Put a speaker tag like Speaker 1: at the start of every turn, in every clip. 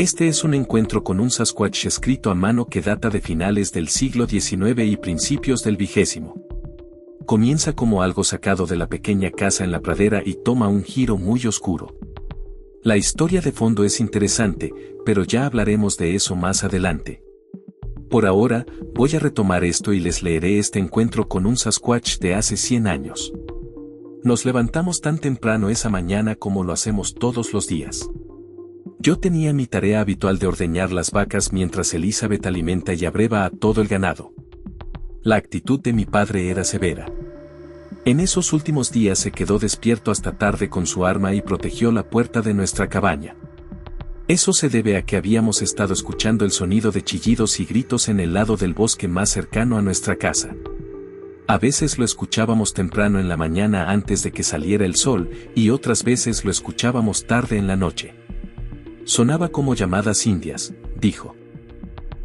Speaker 1: Este es un encuentro con un Sasquatch escrito a mano que data de finales del siglo XIX y principios del XX. Comienza como algo sacado de la pequeña casa en la pradera y toma un giro muy oscuro. La historia de fondo es interesante, pero ya hablaremos de eso más adelante. Por ahora, voy a retomar esto y les leeré este encuentro con un Sasquatch de hace 100 años. Nos levantamos tan temprano esa mañana como lo hacemos todos los días. Yo tenía mi tarea habitual de ordeñar las vacas mientras Elizabeth alimenta y abreva a todo el ganado. La actitud de mi padre era severa. En esos últimos días se quedó despierto hasta tarde con su arma y protegió la puerta de nuestra cabaña. Eso se debe a que habíamos estado escuchando el sonido de chillidos y gritos en el lado del bosque más cercano a nuestra casa. A veces lo escuchábamos temprano en la mañana antes de que saliera el sol, y otras veces lo escuchábamos tarde en la noche. Sonaba como llamadas indias, dijo.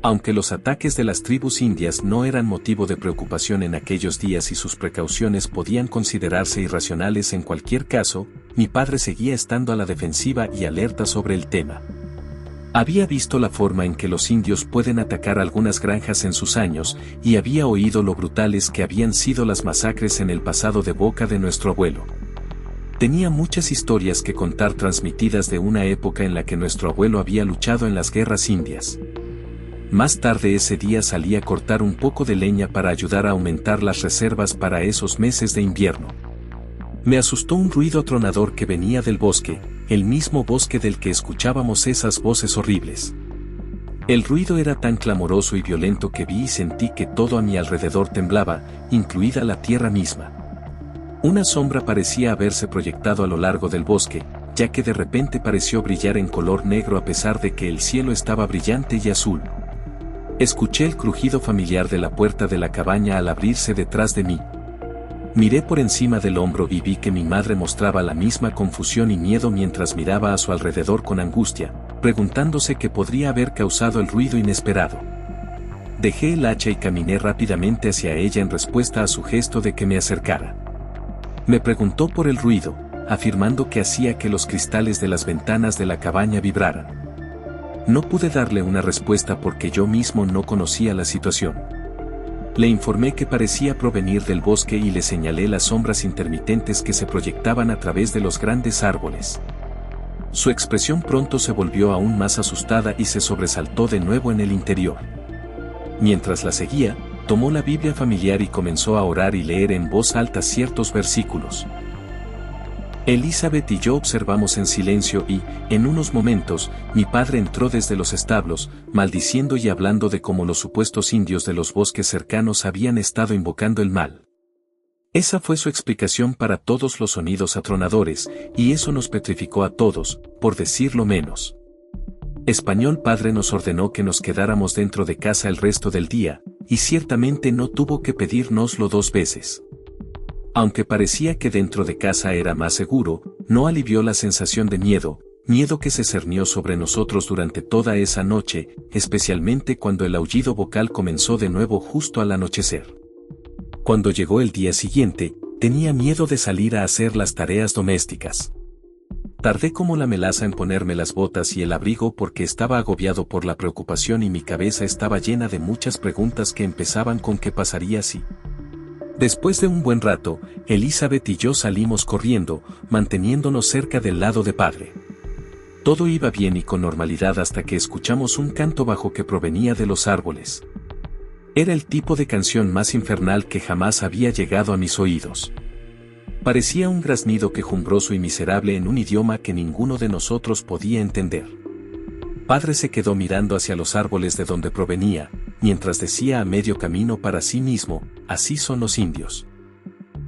Speaker 1: Aunque los ataques de las tribus indias no eran motivo de preocupación en aquellos días y sus precauciones podían considerarse irracionales en cualquier caso, mi padre seguía estando a la defensiva y alerta sobre el tema. Había visto la forma en que los indios pueden atacar algunas granjas en sus años, y había oído lo brutales que habían sido las masacres en el pasado de boca de nuestro abuelo. Tenía muchas historias que contar transmitidas de una época en la que nuestro abuelo había luchado en las guerras indias. Más tarde ese día salí a cortar un poco de leña para ayudar a aumentar las reservas para esos meses de invierno. Me asustó un ruido atronador que venía del bosque, el mismo bosque del que escuchábamos esas voces horribles. El ruido era tan clamoroso y violento que vi y sentí que todo a mi alrededor temblaba, incluida la tierra misma. Una sombra parecía haberse proyectado a lo largo del bosque, ya que de repente pareció brillar en color negro a pesar de que el cielo estaba brillante y azul. Escuché el crujido familiar de la puerta de la cabaña al abrirse detrás de mí. Miré por encima del hombro y vi que mi madre mostraba la misma confusión y miedo mientras miraba a su alrededor con angustia, preguntándose qué podría haber causado el ruido inesperado. Dejé el hacha y caminé rápidamente hacia ella en respuesta a su gesto de que me acercara. Me preguntó por el ruido, afirmando que hacía que los cristales de las ventanas de la cabaña vibraran. No pude darle una respuesta porque yo mismo no conocía la situación. Le informé que parecía provenir del bosque y le señalé las sombras intermitentes que se proyectaban a través de los grandes árboles. Su expresión pronto se volvió aún más asustada y se sobresaltó de nuevo en el interior. Mientras la seguía, tomó la Biblia familiar y comenzó a orar y leer en voz alta ciertos versículos. Elizabeth y yo observamos en silencio y, en unos momentos, mi padre entró desde los establos, maldiciendo y hablando de cómo los supuestos indios de los bosques cercanos habían estado invocando el mal. Esa fue su explicación para todos los sonidos atronadores, y eso nos petrificó a todos, por decirlo menos. Español Padre nos ordenó que nos quedáramos dentro de casa el resto del día, y ciertamente no tuvo que pedírnoslo 2 veces. Aunque parecía que dentro de casa era más seguro, no alivió la sensación de miedo que se cernió sobre nosotros durante toda esa noche, especialmente cuando el aullido vocal comenzó de nuevo justo al anochecer. Cuando llegó el día siguiente, tenía miedo de salir a hacer las tareas domésticas. Tardé como la melaza en ponerme las botas y el abrigo porque estaba agobiado por la preocupación y mi cabeza estaba llena de muchas preguntas que empezaban con ¿qué pasaría si? Después de un buen rato, Elizabeth y yo salimos corriendo, manteniéndonos cerca del lado de padre. Todo iba bien y con normalidad hasta que escuchamos un canto bajo que provenía de los árboles. Era el tipo de canción más infernal que jamás había llegado a mis oídos. Parecía un graznido quejumbroso y miserable en un idioma que ninguno de nosotros podía entender. Padre se quedó mirando hacia los árboles de donde provenía, mientras decía a medio camino para sí mismo, así son los indios.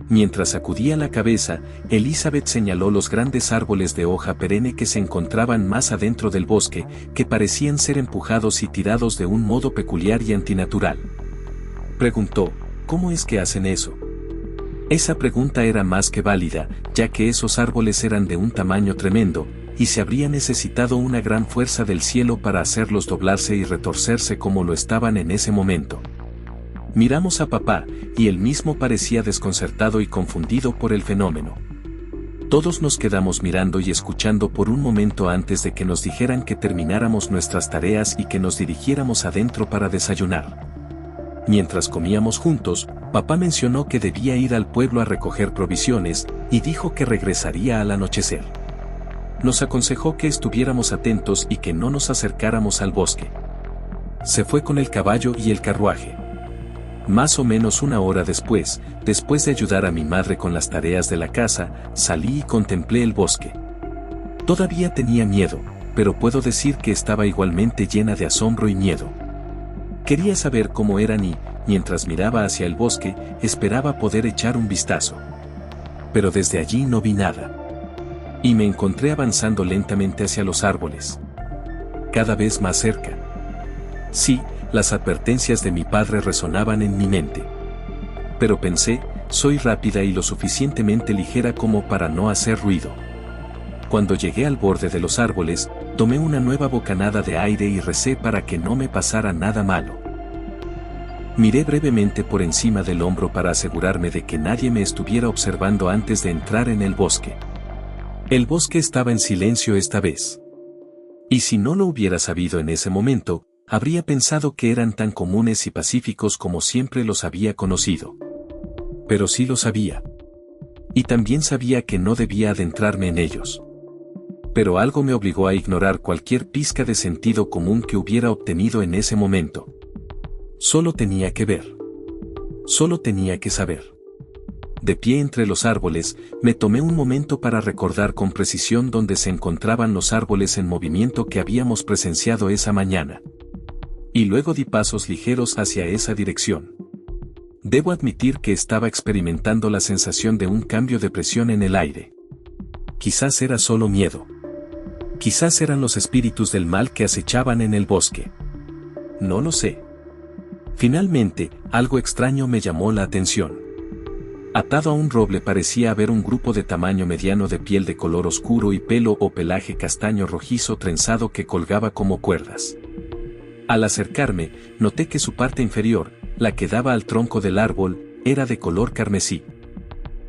Speaker 1: Mientras sacudía la cabeza, Elizabeth señaló los grandes árboles de hoja perenne que se encontraban más adentro del bosque, que parecían ser empujados y tirados de un modo peculiar y antinatural. Preguntó, ¿cómo es que hacen eso? Esa pregunta era más que válida, ya que esos árboles eran de un tamaño tremendo, y se habría necesitado una gran fuerza del cielo para hacerlos doblarse y retorcerse como lo estaban en ese momento. Miramos a papá, y él mismo parecía desconcertado y confundido por el fenómeno. Todos nos quedamos mirando y escuchando por un momento antes de que nos dijeran que termináramos nuestras tareas y que nos dirigiéramos adentro para desayunar. Mientras comíamos juntos, papá mencionó que debía ir al pueblo a recoger provisiones, y dijo que regresaría al anochecer. Nos aconsejó que estuviéramos atentos y que no nos acercáramos al bosque. Se fue con el caballo y el carruaje. Más o menos una hora después de ayudar a mi madre con las tareas de la casa, salí y contemplé el bosque. Todavía tenía miedo, pero puedo decir que estaba igualmente llena de asombro y miedo. Quería saber cómo eran y, mientras miraba hacia el bosque, esperaba poder echar un vistazo. Pero desde allí no vi nada. Y me encontré avanzando lentamente hacia los árboles. Cada vez más cerca. Sí, las advertencias de mi padre resonaban en mi mente. Pero pensé, soy rápida y lo suficientemente ligera como para no hacer ruido. Cuando llegué al borde de los árboles, tomé una nueva bocanada de aire y recé para que no me pasara nada malo. Miré brevemente por encima del hombro para asegurarme de que nadie me estuviera observando antes de entrar en el bosque. El bosque estaba en silencio esta vez. Y si no lo hubiera sabido en ese momento, habría pensado que eran tan comunes y pacíficos como siempre los había conocido. Pero sí lo sabía. Y también sabía que no debía adentrarme en ellos. Pero algo me obligó a ignorar cualquier pizca de sentido común que hubiera obtenido en ese momento. Solo tenía que ver. Solo tenía que saber. De pie entre los árboles, me tomé un momento para recordar con precisión dónde se encontraban los árboles en movimiento que habíamos presenciado esa mañana. Y luego di pasos ligeros hacia esa dirección. Debo admitir que estaba experimentando la sensación de un cambio de presión en el aire. Quizás era solo miedo. Quizás eran los espíritus del mal que acechaban en el bosque. No lo sé. Finalmente, algo extraño me llamó la atención. Atado a un roble parecía haber un grupo de tamaño mediano de piel de color oscuro y pelo o pelaje castaño rojizo trenzado que colgaba como cuerdas. Al acercarme, noté que su parte inferior, la que daba al tronco del árbol, era de color carmesí.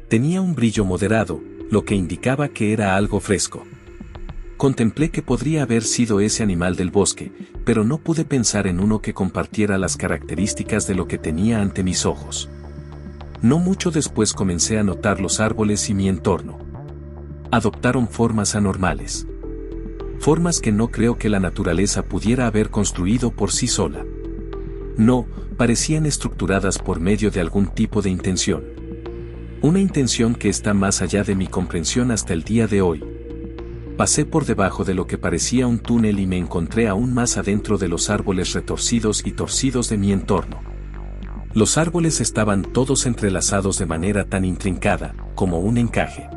Speaker 1: Tenía un brillo moderado, lo que indicaba que era algo fresco. Contemplé que podría haber sido ese animal del bosque, pero no pude pensar en uno que compartiera las características de lo que tenía ante mis ojos. No mucho después comencé a notar los árboles y mi entorno. Adoptaron formas anormales. Formas que no creo que la naturaleza pudiera haber construido por sí sola. No, parecían estructuradas por medio de algún tipo de intención. Una intención que está más allá de mi comprensión hasta el día de hoy. Pasé por debajo de lo que parecía un túnel y me encontré aún más adentro de los árboles retorcidos y torcidos de mi entorno. Los árboles estaban todos entrelazados de manera tan intrincada, como un encaje.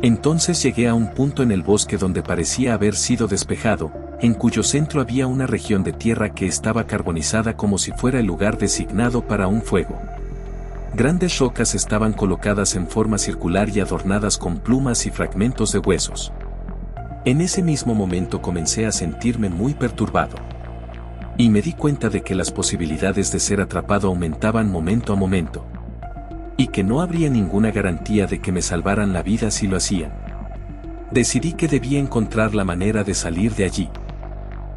Speaker 1: Entonces llegué a un punto en el bosque donde parecía haber sido despejado, en cuyo centro había una región de tierra que estaba carbonizada como si fuera el lugar designado para un fuego. Grandes rocas estaban colocadas en forma circular y adornadas con plumas y fragmentos de huesos. En ese mismo momento comencé a sentirme muy perturbado. Y me di cuenta de que las posibilidades de ser atrapado aumentaban momento a momento. Y que no habría ninguna garantía de que me salvaran la vida si lo hacían. Decidí que debía encontrar la manera de salir de allí.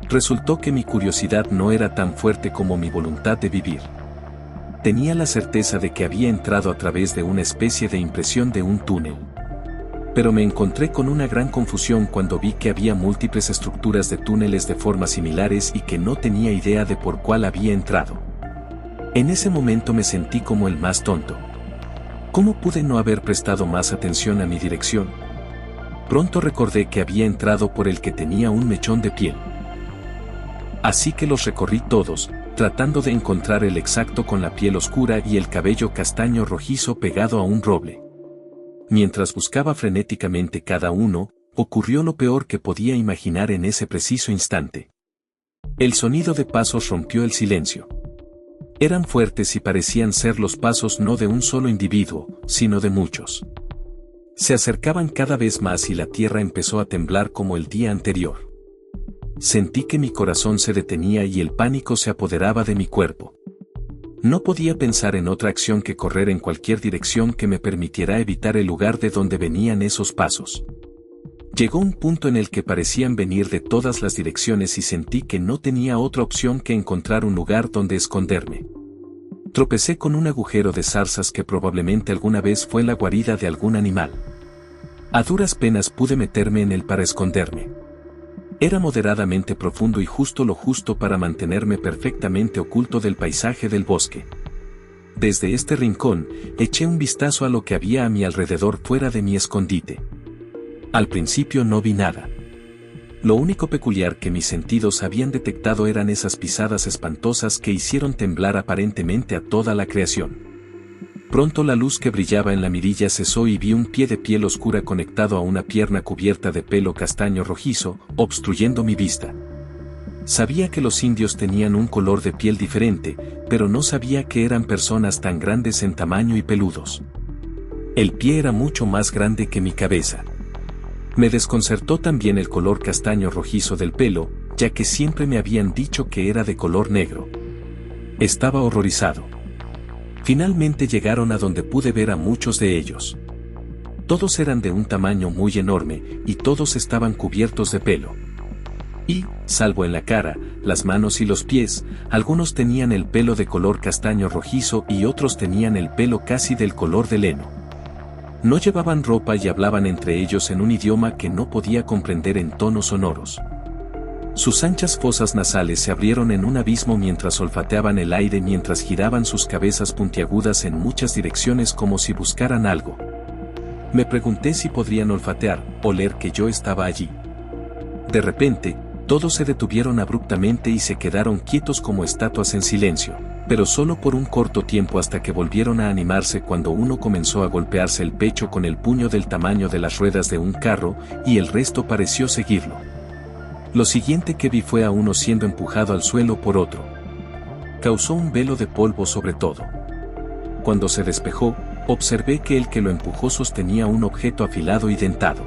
Speaker 1: Resultó que mi curiosidad no era tan fuerte como mi voluntad de vivir. Tenía la certeza de que había entrado a través de una especie de impresión de un túnel. Pero me encontré con una gran confusión cuando vi que había múltiples estructuras de túneles de formas similares y que no tenía idea de por cuál había entrado. En ese momento me sentí como el más tonto. ¿Cómo pude no haber prestado más atención a mi dirección? Pronto recordé que había entrado por el que tenía un mechón de piel. Así que los recorrí todos, tratando de encontrar el exacto con la piel oscura y el cabello castaño rojizo pegado a un roble. Mientras buscaba frenéticamente cada uno, ocurrió lo peor que podía imaginar en ese preciso instante. El sonido de pasos rompió el silencio. Eran fuertes y parecían ser los pasos no de un solo individuo, sino de muchos. Se acercaban cada vez más y la tierra empezó a temblar como el día anterior. Sentí que mi corazón se detenía y el pánico se apoderaba de mi cuerpo. No podía pensar en otra acción que correr en cualquier dirección que me permitiera evitar el lugar de donde venían esos pasos. Llegó un punto en el que parecían venir de todas las direcciones y sentí que no tenía otra opción que encontrar un lugar donde esconderme. Tropecé con un agujero de zarzas que probablemente alguna vez fue la guarida de algún animal. A duras penas pude meterme en él para esconderme. Era moderadamente profundo y justo lo justo para mantenerme perfectamente oculto del paisaje del bosque. Desde este rincón, eché un vistazo a lo que había a mi alrededor fuera de mi escondite. Al principio no vi nada. Lo único peculiar que mis sentidos habían detectado eran esas pisadas espantosas que hicieron temblar aparentemente a toda la creación. Pronto la luz que brillaba en la mirilla cesó y vi un pie de piel oscura conectado a una pierna cubierta de pelo castaño rojizo, obstruyendo mi vista. Sabía que los indios tenían un color de piel diferente, pero no sabía que eran personas tan grandes en tamaño y peludos. El pie era mucho más grande que mi cabeza. Me desconcertó también el color castaño rojizo del pelo, ya que siempre me habían dicho que era de color negro. Estaba horrorizado. Finalmente llegaron a donde pude ver a muchos de ellos. Todos eran de un tamaño muy enorme, y todos estaban cubiertos de pelo. Y, salvo en la cara, las manos y los pies, algunos tenían el pelo de color castaño rojizo y otros tenían el pelo casi del color del heno. No llevaban ropa y hablaban entre ellos en un idioma que no podía comprender en tonos sonoros. Sus anchas fosas nasales se abrieron en un abismo mientras olfateaban el aire mientras giraban sus cabezas puntiagudas en muchas direcciones como si buscaran algo. Me pregunté si podrían olfatear, oler que yo estaba allí. De repente, todos se detuvieron abruptamente y se quedaron quietos como estatuas en silencio, pero solo por un corto tiempo hasta que volvieron a animarse cuando uno comenzó a golpearse el pecho con el puño del tamaño de las ruedas de un carro, y el resto pareció seguirlo. Lo siguiente que vi fue a uno siendo empujado al suelo por otro. Causó un velo de polvo sobre todo. Cuando se despejó, observé que el que lo empujó sostenía un objeto afilado y dentado.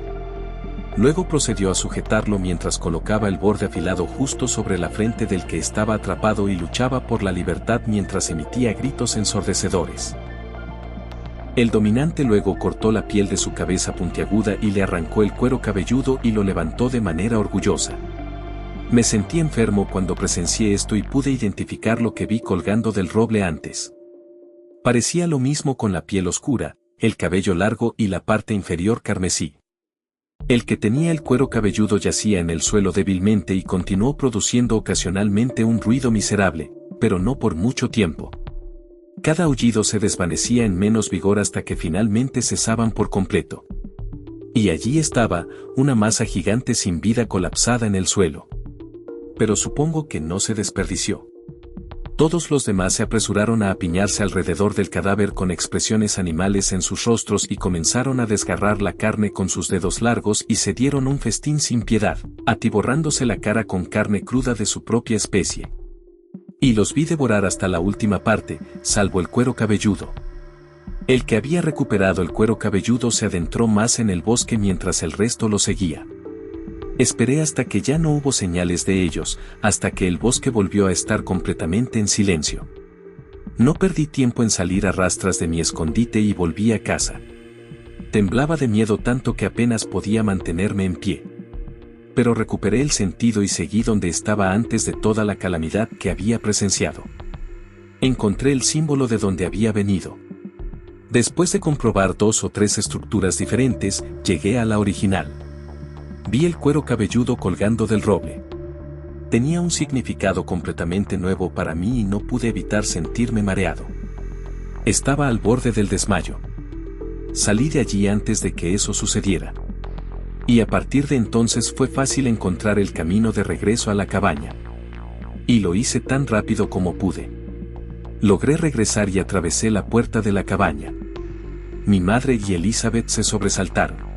Speaker 1: Luego procedió a sujetarlo mientras colocaba el borde afilado justo sobre la frente del que estaba atrapado y luchaba por la libertad mientras emitía gritos ensordecedores. El dominante luego cortó la piel de su cabeza puntiaguda y le arrancó el cuero cabelludo y lo levantó de manera orgullosa. Me sentí enfermo cuando presencié esto y pude identificar lo que vi colgando del roble antes. Parecía lo mismo con la piel oscura, el cabello largo y la parte inferior carmesí. El que tenía el cuero cabelludo yacía en el suelo débilmente y continuó produciendo ocasionalmente un ruido miserable, pero no por mucho tiempo. Cada aullido se desvanecía en menos vigor hasta que finalmente cesaban por completo. Y allí estaba, una masa gigante sin vida colapsada en el suelo. Pero supongo que no se desperdició. Todos los demás se apresuraron a apiñarse alrededor del cadáver con expresiones animales en sus rostros y comenzaron a desgarrar la carne con sus dedos largos y se dieron un festín sin piedad, atiborrándose la cara con carne cruda de su propia especie. Y los vi devorar hasta la última parte, salvo el cuero cabelludo. El que había recuperado el cuero cabelludo se adentró más en el bosque mientras el resto lo seguía. Esperé hasta que ya no hubo señales de ellos, hasta que el bosque volvió a estar completamente en silencio. No perdí tiempo en salir a rastras de mi escondite y volví a casa. Temblaba de miedo tanto que apenas podía mantenerme en pie. Pero recuperé el sentido y seguí donde estaba antes de toda la calamidad que había presenciado. Encontré el símbolo de donde había venido. Después de comprobar 2 o 3 estructuras diferentes, llegué a la original. Vi el cuero cabelludo colgando del roble. Tenía un significado completamente nuevo para mí y no pude evitar sentirme mareado. Estaba al borde del desmayo. Salí de allí antes de que eso sucediera. Y a partir de entonces fue fácil encontrar el camino de regreso a la cabaña. Y lo hice tan rápido como pude. Logré regresar y atravesé la puerta de la cabaña. Mi madre y Elizabeth se sobresaltaron.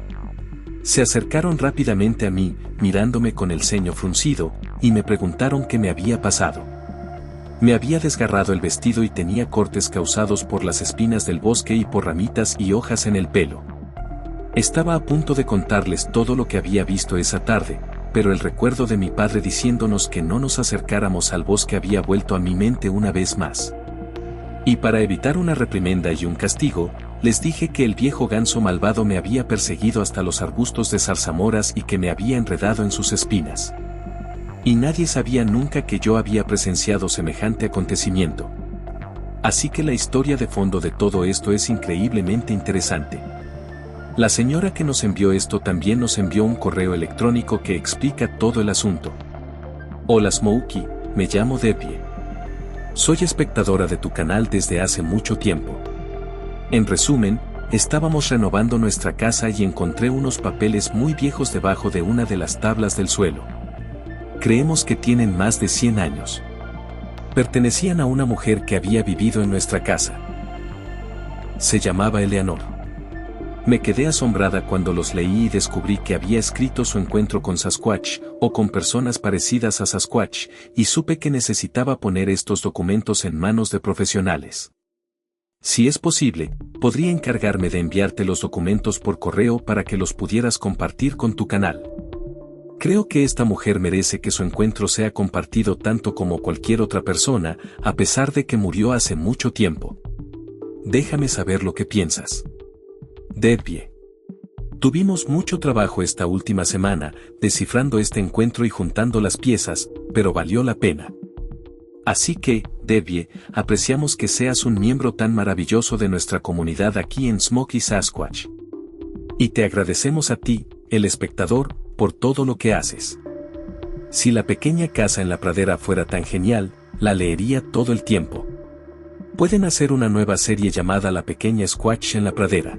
Speaker 1: Se acercaron rápidamente a mí, mirándome con el ceño fruncido, y me preguntaron qué me había pasado. Me había desgarrado el vestido y tenía cortes causados por las espinas del bosque y por ramitas y hojas en el pelo. Estaba a punto de contarles todo lo que había visto esa tarde, pero el recuerdo de mi padre diciéndonos que no nos acercáramos al bosque había vuelto a mi mente una vez más. Y para evitar una reprimenda y un castigo, les dije que el viejo ganso malvado me había perseguido hasta los arbustos de zarzamoras y que me había enredado en sus espinas. Y nadie sabía nunca que yo había presenciado semejante acontecimiento. Así que la historia de fondo de todo esto es increíblemente interesante. La señora que nos envió esto también nos envió un correo electrónico que explica todo el asunto. Hola Smokey, me llamo Debbie. Soy espectadora de tu canal desde hace mucho tiempo. En resumen, estábamos renovando nuestra casa y encontré unos papeles muy viejos debajo de una de las tablas del suelo. Creemos que tienen más de 100 años. Pertenecían a una mujer que había vivido en nuestra casa. Se llamaba Eleanor. Me quedé asombrada cuando los leí y descubrí que había escrito su encuentro con Sasquatch, o con personas parecidas a Sasquatch, y supe que necesitaba poner estos documentos en manos de profesionales. Si es posible, podría encargarme de enviarte los documentos por correo para que los pudieras compartir con tu canal. Creo que esta mujer merece que su encuentro sea compartido tanto como cualquier otra persona, a pesar de que murió hace mucho tiempo. Déjame saber lo que piensas. Debbie. Tuvimos mucho trabajo esta última semana, descifrando este encuentro y juntando las piezas, pero valió la pena. Así que, Debbie, apreciamos que seas un miembro tan maravilloso de nuestra comunidad aquí en Smokey Sasquatch. Y te agradecemos a ti, el espectador, por todo lo que haces. Si La pequeña casa en la pradera fuera tan genial, la leería todo el tiempo. Pueden hacer una nueva serie llamada La pequeña Squatch en la pradera.